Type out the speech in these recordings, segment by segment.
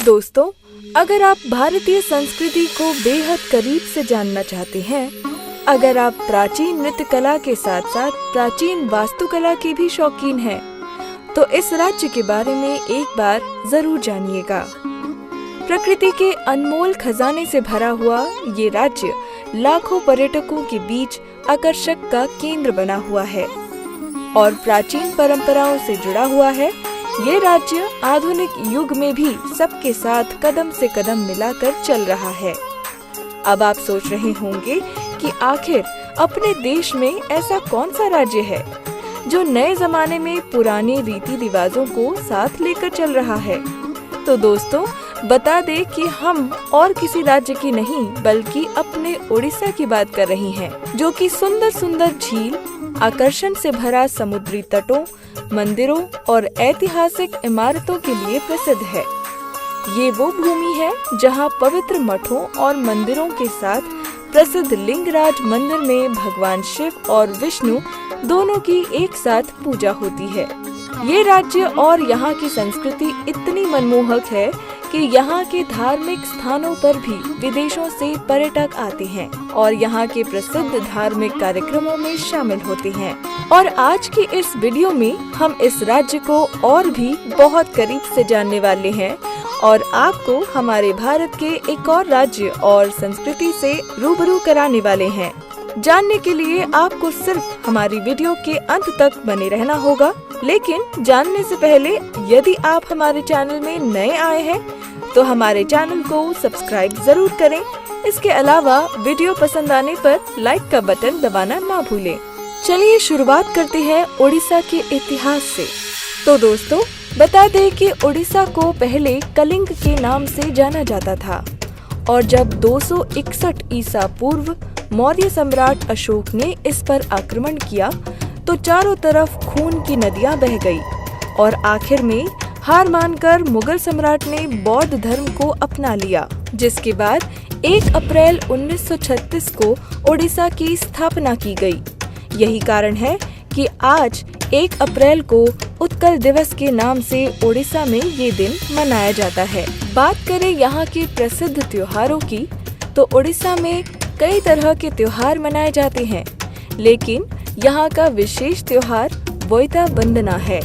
दोस्तों, अगर आप भारतीय संस्कृति को बेहद करीब से जानना चाहते हैं, अगर आप प्राचीन नृत्य कला के साथ साथ प्राचीन वास्तुकला के भी शौकीन हैं, तो इस राज्य के बारे में एक बार जरूर जानिएगा। प्रकृति के अनमोल खजाने से भरा हुआ ये राज्य लाखों पर्यटकों के बीच आकर्षक का केंद्र बना हुआ है और प्राचीन परंपराओं से जुड़ा हुआ है। ये राज्य आधुनिक युग में भी सबके साथ कदम से कदम मिलाकर चल रहा है। अब आप सोच रहे होंगे कि आखिर अपने देश में ऐसा कौन सा राज्य है जो नए जमाने में पुराने रीति रिवाजों को साथ लेकर चल रहा है। तो दोस्तों, बता दें कि हम और किसी राज्य की नहीं बल्कि अपने उड़ीसा की बात कर रही हैं, जो कि सुंदर सुंदर झील, आकर्षण से भरा समुद्री तटों, मंदिरों और ऐतिहासिक इमारतों के लिए प्रसिद्ध है। ये वो भूमि है जहां पवित्र मठों और मंदिरों के साथ प्रसिद्ध लिंगराज मंदिर में भगवान शिव और विष्णु दोनों की एक साथ पूजा होती है। ये राज्य और यहाँ की संस्कृति इतनी मनमोहक है कि यहाँ के धार्मिक स्थानों पर भी विदेशों से पर्यटक आते हैं और यहाँ के प्रसिद्ध धार्मिक कार्यक्रमों में शामिल होते हैं। और आज की इस वीडियो में हम इस राज्य को और भी बहुत करीब से जानने वाले हैं और आपको हमारे भारत के एक और राज्य और संस्कृति से रूबरू कराने वाले हैं। जानने के लिए आपको सिर्फ हमारी वीडियो के अंत तक बने रहना होगा। लेकिन जानने से पहले यदि आप हमारे चैनल में नए आए हैं तो हमारे चैनल को सब्सक्राइब जरूर करें। इसके अलावा वीडियो पसंद आने पर लाइक का बटन दबाना ना भूलें। चलिए शुरुआत करते हैं उड़ीसा के इतिहास से। तो दोस्तों, बता दें कि उड़ीसा को पहले कलिंग के नाम से जाना जाता था और जब 261 ईसा पूर्व मौर्य सम्राट अशोक ने इस पर आक्रमण किया तो चारों तरफ खून की नदियां बह गई और आखिर में हार मानकर मुगल सम्राट ने बौद्ध धर्म को अपना लिया, जिसके बाद 1 अप्रैल 1936 को उड़ीसा की स्थापना की गई। यही कारण है कि आज 1 अप्रैल को उत्कल दिवस के नाम से उड़ीसा में ये दिन मनाया जाता है। बात करें यहाँ के प्रसिद्ध त्योहारों की, तो उड़ीसा में कई तरह के त्योहार मनाए जाते हैं, लेकिन यहाँ का विशेष त्योहार बोइता वंदना है।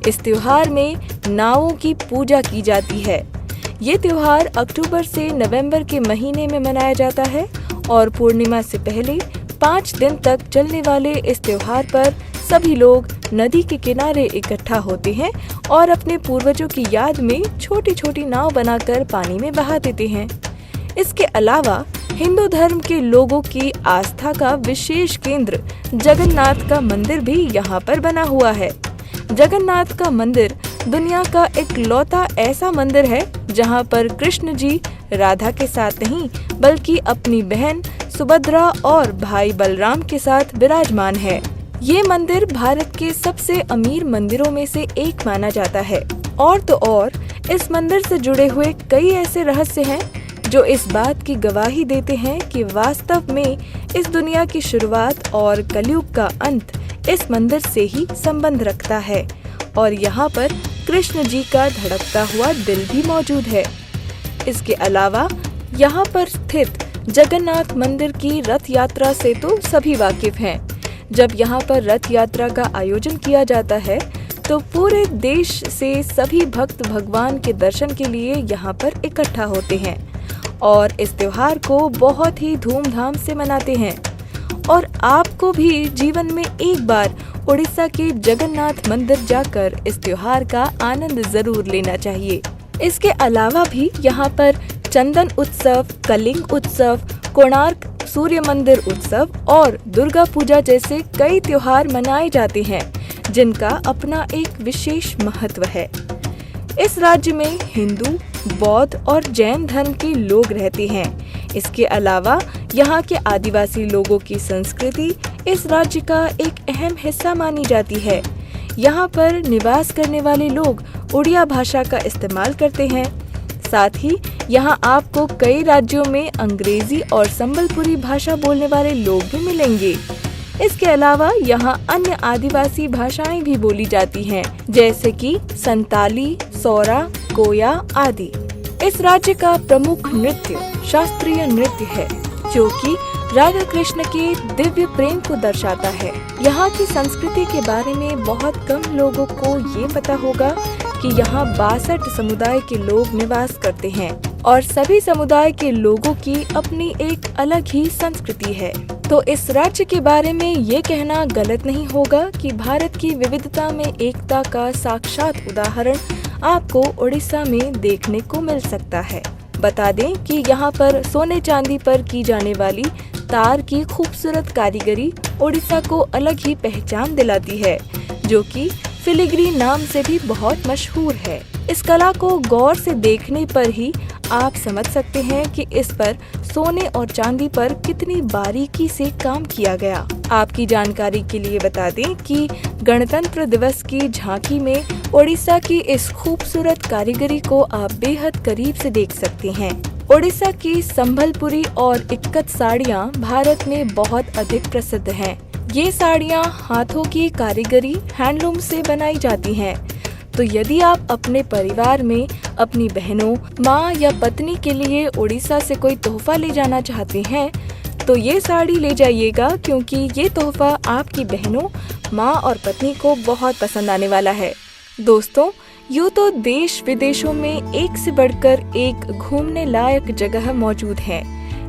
इस त्योहार में नावों की पूजा की जाती है। ये त्योहार अक्टूबर से नवंबर के महीने में मनाया जाता है और पूर्णिमा से पहले 5 दिन तक चलने वाले इस त्योहार पर सभी लोग नदी के किनारे इकट्ठा होते हैं और अपने पूर्वजों की याद में छोटी छोटी नाव बनाकर पानी में बहा देते हैं। इसके अलावा हिंदू धर्म के लोगों की आस्था का विशेष केंद्र जगन्नाथ का मंदिर भी यहाँ पर बना हुआ है। जगन्नाथ का मंदिर दुनिया का इकलौता ऐसा मंदिर है जहाँ पर कृष्ण जी राधा के साथ नहीं बल्कि अपनी बहन सुभद्रा और भाई बलराम के साथ विराजमान है। ये मंदिर भारत के सबसे अमीर मंदिरों में से एक माना जाता है। और तो और इस मंदिर से जुड़े हुए कई ऐसे रहस्य हैं जो इस बात की गवाही देते हैं कि वास्तव में इस दुनिया की शुरुआत और कलयुग का अंत इस मंदिर से ही संबंध रखता है और यहाँ पर कृष्ण जी का धड़कता हुआ दिल भी मौजूद है। इसके अलावा यहाँ पर स्थित जगन्नाथ मंदिर की रथ यात्रा से तो सभी वाकिफ हैं। जब यहाँ पर रथ यात्रा का आयोजन किया जाता है तो पूरे देश से सभी भक्त भगवान के दर्शन के लिए यहाँ पर इकट्ठा होते हैं और इस त्योहार को बहुत ही धूमधाम से मनाते हैं। और आपको भी जीवन में एक बार उड़ीसा के जगन्नाथ मंदिर जाकर इस त्योहार का आनंद जरूर लेना चाहिए। इसके अलावा भी यहाँ पर चंदन उत्सव, कलिंग उत्सव, कोणार्क सूर्य मंदिर उत्सव और दुर्गा पूजा जैसे कई त्योहार मनाए जाते हैं जिनका अपना एक विशेष महत्व है। इस राज्य में हिंदू, बौद्ध और जैन धर्म के लोग रहते हैं। इसके अलावा यहाँ के आदिवासी लोगों की संस्कृति इस राज्य का एक अहम हिस्सा मानी जाती है। यहाँ पर निवास करने वाले लोग उड़िया भाषा का इस्तेमाल करते हैं। साथ ही यहाँ आपको कई राज्यों में अंग्रेजी और संबलपुरी भाषा बोलने वाले लोग भी मिलेंगे। इसके अलावा यहाँ अन्य आदिवासी भाषाएं भी बोली जाती हैं, जैसे कि संताली, सौरा, कोया आदि। इस राज्य का प्रमुख नृत्य शास्त्रीय नृत्य है, जो कि राधा कृष्ण के दिव्य प्रेम को दर्शाता है। यहाँ की संस्कृति के बारे में बहुत कम लोगों को ये पता होगा कि यहाँ 62 समुदाय के लोग निवास करते हैं और सभी समुदाय के लोगों की अपनी एक अलग ही संस्कृति है। तो इस राज्य के बारे में ये कहना गलत नहीं होगा कि भारत की विविधता में एकता का साक्षात उदाहरण आपको उड़ीसा में देखने को मिल सकता है। बता दें कि यहाँ पर सोने चांदी पर की जाने वाली तार की खूबसूरत कारीगरी उड़ीसा को अलग ही पहचान दिलाती है, जो कि फिलिग्री नाम से भी बहुत मशहूर है। इस कला को गौर से देखने पर ही आप समझ सकते हैं कि इस पर सोने और चांदी पर कितनी बारीकी से काम किया गया। आपकी जानकारी के लिए बता दें कि गणतंत्र दिवस की झांकी में ओडिशा की इस खूबसूरत कारीगरी को आप बेहद करीब से देख सकते हैं। ओडिशा की संबलपुरी और इक्कत साड़ियाँ भारत में बहुत अधिक प्रसिद्ध हैं। ये साड़ियाँ हाथों की कारीगरी हैंडलूम से बनाई जाती हैं। तो यदि आप अपने परिवार में अपनी बहनों, माँ या पत्नी के लिए उड़ीसा से कोई तोहफा ले जाना चाहते हैं तो ये साड़ी ले जाइएगा, क्योंकि ये तोहफा आपकी बहनों, माँ और पत्नी को बहुत पसंद आने वाला है। दोस्तों, यूँ तो देश विदेशों में एक से बढ़कर एक घूमने लायक जगह मौजूद है,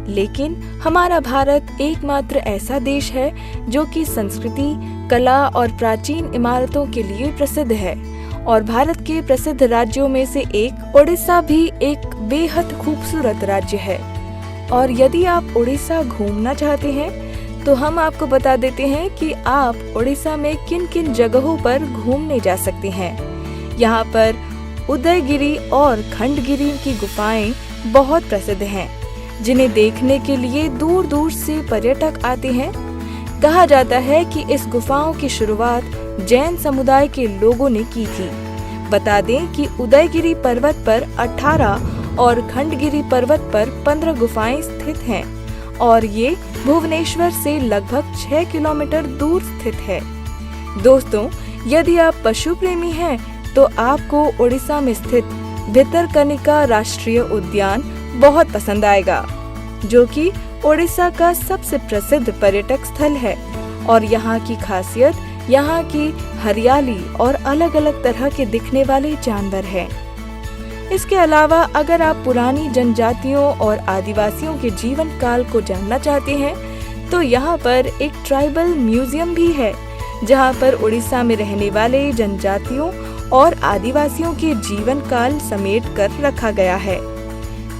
लेकिन हमारा भारत एकमात्र ऐसा देश है जो कि संस्कृति, कला और प्राचीन इमारतों के लिए प्रसिद्ध है। और भारत के प्रसिद्ध राज्यों में से एक ओडिशा भी एक बेहद खूबसूरत राज्य है। और यदि आप उड़ीसा घूमना चाहते हैं तो हम आपको बता देते हैं कि आप उड़ीसा में किन किन जगहों पर घूमने जा सकते हैं। यहाँ पर उदयगिरी और खंडगिरी की गुफाएं बहुत प्रसिद्ध हैं, जिन्हें देखने के लिए दूर दूर से पर्यटक आते हैं। कहा जाता है कि इस गुफाओं की शुरुआत जैन समुदाय के लोगों ने की थी। बता दें कि उदयगिरी पर्वत पर 18 और खंडगिरी पर्वत पर 15 गुफाएं स्थित हैं और ये भुवनेश्वर से लगभग 6 किलोमीटर दूर स्थित है। दोस्तों, यदि आप पशु प्रेमी हैं तो आपको उड़ीसा में स्थित भितरकनिका राष्ट्रीय उद्यान बहुत पसंद आएगा, जो कि उड़ीसा का सबसे प्रसिद्ध पर्यटक स्थल है। और यहाँ की खासियत यहाँ की हरियाली और अलग अलग तरह के दिखने वाले जानवर हैं। इसके अलावा अगर आप पुरानी जनजातियों और आदिवासियों के जीवन काल को जानना चाहते हैं तो यहाँ पर एक ट्राइबल म्यूजियम भी है, जहाँ पर उड़ीसा में रहने वाले जनजातियों और आदिवासियों के जीवन काल समेट कर रखा गया है,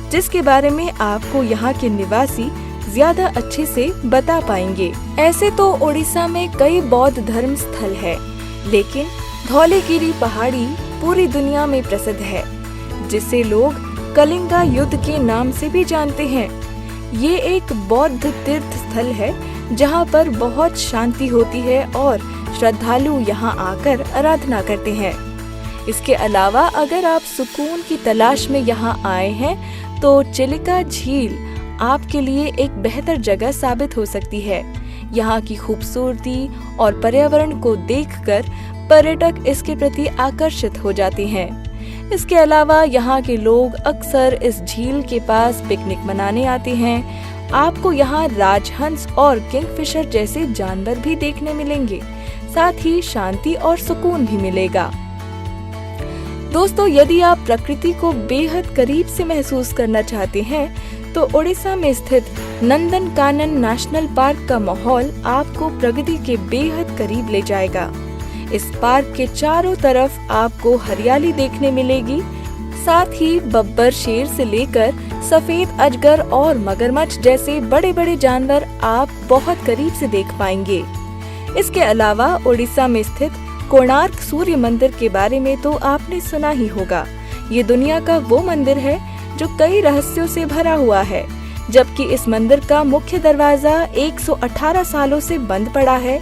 जिसके बारे में आपको यहाँ के निवासी ज्यादा अच्छे से बता पाएंगे। ऐसे तो उड़ीसा में कई बौद्ध धर्म स्थल है, लेकिन धौलागिरी पहाड़ी पूरी दुनिया में प्रसिद्ध है, जिसे लोग कलिंगा युद्ध के नाम से भी जानते हैं। ये एक बौद्ध तीर्थ स्थल है, जहाँ पर बहुत शांति होती है और श्रद्धालु यहाँ आकर आराधना करते हैं। इसके अलावा अगर आप सुकून की तलाश में यहाँ आए हैं तो चिलिका झील आपके लिए एक बेहतर जगह साबित हो सकती है। यहाँ की खूबसूरती और पर्यावरण को देखकर पर्यटक इसके प्रति आकर्षित हो जाते हैं। इसके अलावा यहाँ के लोग अक्सर इस झील के पास पिकनिक मनाने आते हैं। आपको यहाँ राजहंस और किंगफिशर जैसे जानवर भी देखने मिलेंगे, साथ ही शांति और सुकून भी मिलेगा। दोस्तों, यदि आप प्रकृति को बेहद करीब से महसूस करना चाहते हैं तो उड़ीसा में स्थित नंदनकानन नेशनल पार्क का माहौल आपको प्रकृति के बेहद करीब ले जाएगा। इस पार्क के चारों तरफ आपको हरियाली देखने मिलेगी, साथ ही बब्बर शेर से लेकर सफेद अजगर और मगरमच्छ जैसे बड़े बड़े जानवर आप बहुत करीब से देख पाएंगे। इसके अलावा उड़ीसा में स्थित कोणार्क सूर्य मंदिर के बारे में तो आपने सुना ही होगा। ये दुनिया का वो मंदिर है जो कई रहस्यों से भरा हुआ है, जबकि इस मंदिर का मुख्य दरवाजा 118 सालों से बंद पड़ा है।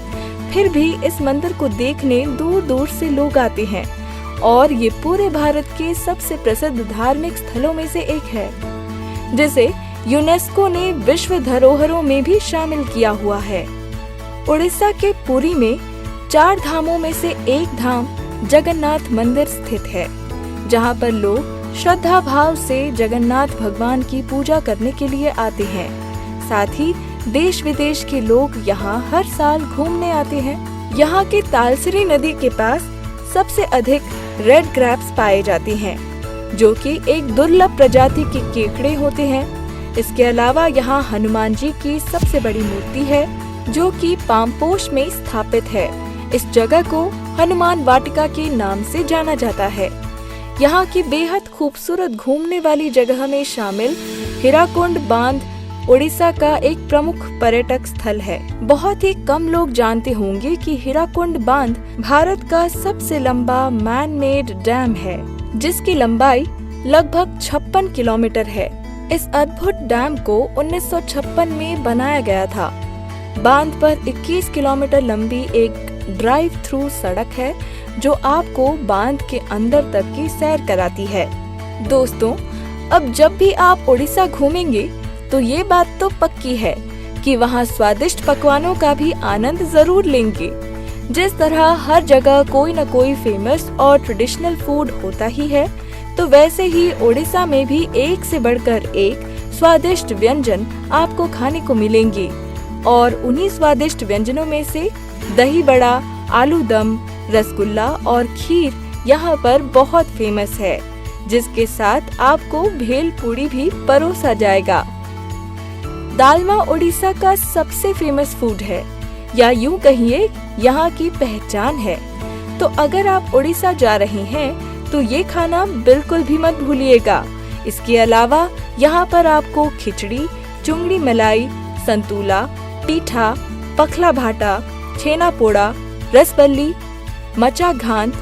फिर भी इस मंदिर को देखने दूर दूर से लोग आते हैं और ये पूरे भारत के सबसे प्रसिद्ध धार्मिक स्थलों में से एक है, जिसे यूनेस्को ने विश्व धरोहरों में भी शामिल किया हुआ है। उड़ीसा के पुरी में 4 धामों में से एक धाम जगन्नाथ मंदिर स्थित है, जहां पर लोग श्रद्धा भाव से जगन्नाथ भगवान की पूजा करने के लिए आते हैं। साथ ही देश विदेश के लोग यहाँ हर साल घूमने आते हैं। यहाँ के तालसरी नदी के पास सबसे अधिक रेड क्रैब्स पाए जाते हैं, जो कि एक दुर्लभ प्रजाति के केकड़े होते हैं। इसके अलावा यहाँ हनुमान जी की सबसे बड़ी मूर्ति है, जो कि पामपोश में स्थापित है। इस जगह को हनुमान वाटिका के नाम से जाना जाता है। यहाँ की बेहद खूबसूरत घूमने वाली जगह में शामिल हीराकुंड बांध उड़ीसा का एक प्रमुख पर्यटक स्थल है। बहुत ही कम लोग जानते होंगे कि हीराकुंड बांध भारत का सबसे लंबा मैन मेड डैम है, जिसकी लंबाई लगभग 56 किलोमीटर है। इस अद्भुत डैम को 1956 में बनाया गया था। बांध पर 21 किलोमीटर लंबी एक ड्राइव थ्रू सड़क है, जो आपको बांध के अंदर तक की सैर कराती है। दोस्तों, अब जब भी आप उड़ीसा घूमेंगे तो ये बात तो पक्की है कि वहाँ स्वादिष्ट पकवानों का भी आनंद जरूर लेंगे। जिस तरह हर जगह कोई न कोई फेमस और ट्रेडिशनल फूड होता ही है, तो वैसे ही उड़ीसा में भी एक से बढ़कर एक स्वादिष्ट व्यंजन आपको खाने को मिलेंगे। और उन्हीं स्वादिष्ट व्यंजनों में से दही बड़ा, आलू दम, रसगुल्ला और खीर यहाँ पर बहुत फेमस है, जिसके साथ आपको भेल पूड़ी भी परोसा जाएगा। दालमा उड़ीसा का सबसे फेमस फूड है, या यूं कहिए यहाँ की पहचान है। तो अगर आप उड़ीसा जा रहे हैं तो ये खाना बिल्कुल भी मत भूलिएगा। इसके अलावा यहाँ पर आपको खिचड़ी, चुंगड़ी मलाई, संतूला, पीठा, पखला भाटा, छेना पोड़ा, रसबल्ली, मचा घांत,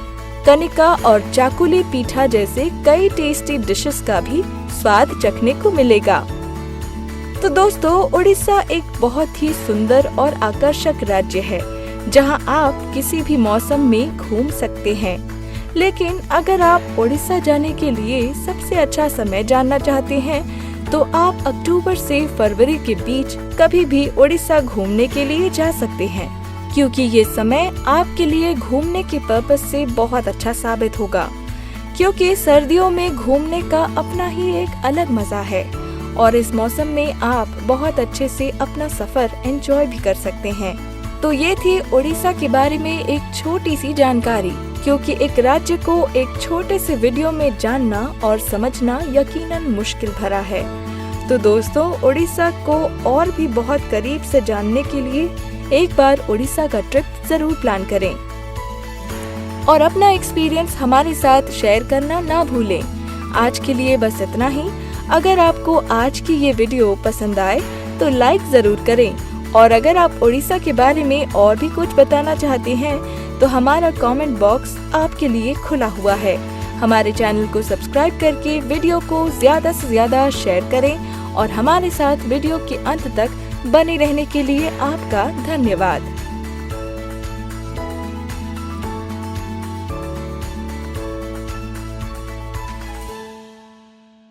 कनिका और चाकुली पीठा जैसे कई टेस्टी डिशेस का भी स्वाद चखने को मिलेगा। तो दोस्तों, उड़ीसा एक बहुत ही सुंदर और आकर्षक राज्य है, जहां आप किसी भी मौसम में घूम सकते हैं। लेकिन अगर आप उड़ीसा जाने के लिए सबसे अच्छा समय जानना चाहते हैं, तो आप अक्टूबर से फरवरी के बीच कभी भी उड़ीसा घूमने के लिए जा सकते हैं, क्योंकि ये समय आपके लिए घूमने के पर्पस से बहुत अच्छा साबित होगा। क्योंकि सर्दियों में घूमने का अपना ही एक अलग मजा है, और इस मौसम में आप बहुत अच्छे से अपना सफर एंजॉय भी कर सकते हैं। तो ये थी उड़ीसा के बारे में एक छोटी सी जानकारी, क्योंकि एक राज्य को एक छोटे से वीडियो में जानना और समझना यकीनन मुश्किल भरा है। तो दोस्तों, उड़ीसा को और भी बहुत करीब से जानने के लिए एक बार उड़ीसा का ट्रिप जरूर प्लान करें और अपना एक्सपीरियंस हमारे साथ शेयर करना ना भूलें। आज के लिए बस इतना ही। अगर आपको आज की ये वीडियो पसंद आए तो लाइक जरूर करें, और अगर आप उड़ीसा के बारे में और भी कुछ बताना चाहते हैं तो हमारा कमेंट बॉक्स आपके लिए खुला हुआ है। हमारे चैनल को सब्सक्राइब करके वीडियो को ज्यादा से ज्यादा शेयर करें, और हमारे साथ वीडियो के अंत तक बने रहने के लिए आपका धन्यवाद।